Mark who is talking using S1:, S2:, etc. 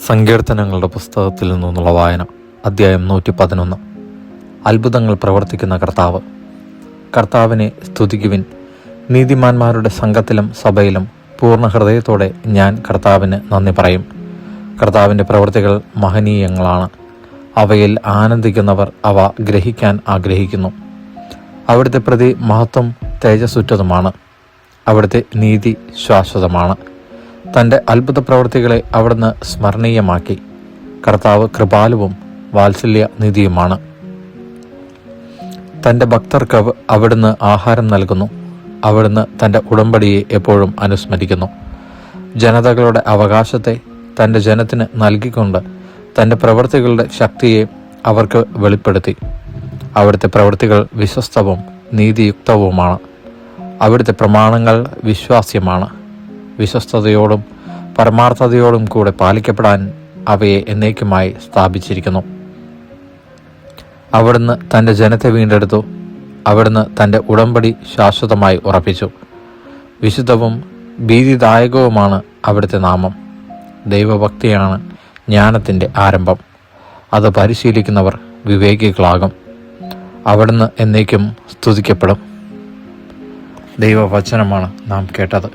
S1: സങ്കീർത്തനങ്ങളുടെ പുസ്തകത്തിൽ നിന്നുള്ള വായന. അധ്യായം 111. അത്ഭുതങ്ങൾ പ്രവർത്തിക്കുന്ന കർത്താവ്. കർത്താവിനെ സ്തുതിക്കുവിൻ. നീതിമാന്മാരുടെ സംഘത്തിലും സഭയിലും പൂർണ്ണ ഹൃദയത്തോടെ ഞാൻ കർത്താവിന് നന്ദി പറയും. കർത്താവിൻ്റെ പ്രവൃത്തികൾ മഹനീയങ്ങളാണ്. അവയിൽ ആനന്ദിക്കുന്നവർ അവ ഗ്രഹിക്കാൻ ആഗ്രഹിക്കുന്നു. അവിടുത്തെ പ്രതി മഹത്വം തേജസ്സുറ്റതുമാണ്. അവിടുത്തെ നീതി ശാശ്വതമാണ്. തൻ്റെ അത്ഭുത പ്രവൃത്തികളെ അവിടുന്ന് സ്മരണീയമാക്കി. കർത്താവ് കൃപാലുവും വാത്സല്യനിധിയുമാണ്. തൻ്റെ ഭക്തർക്ക് അവിടുന്ന് ആഹാരം നൽകുന്നു. അവിടുന്ന് തൻ്റെ ഉടമ്പടിയെ എപ്പോഴും അനുസ്മരിക്കുന്നു. ജനതകളുടെ അവകാശത്തെ തൻ്റെ ജനത്തിന് നൽകിക്കൊണ്ട് തൻ്റെ പ്രവൃത്തികളുടെ ശക്തിയെ അവർക്ക് വെളിപ്പെടുത്തി. അവിടുത്തെ പ്രവൃത്തികൾ വിശ്വസ്തവും നീതിയുക്തവുമാണ്. അവിടുത്തെ പ്രമാണങ്ങൾ വിശ്വാസ്യമാണ്. വിശ്വസ്തയോടും പരമാർത്ഥതയോടും കൂടെ പാലിക്കപ്പെടാൻ അവയെ എന്നേക്കുമായി സ്ഥാപിച്ചിരിക്കുന്നു. അവിടുന്ന് തൻ്റെ ജനത്തെ വീണ്ടെടുത്തു. അവിടുന്ന് തൻ്റെ ഉടമ്പടി ശാശ്വതമായി ഉറപ്പിച്ചു. വിശുദ്ധവും ഭീതിദായകവുമാണ് അവിടുത്തെ നാമം. ദൈവഭക്തിയാണ് ജ്ഞാനത്തിൻ്റെ ആരംഭം. അത് പരിശീലിക്കുന്നവർ വിവേകികളാകും. അവിടുന്ന് എന്നേക്കും സ്തുതിക്കപ്പെടും. ദൈവവചനമാണ് നാം കേട്ടത്.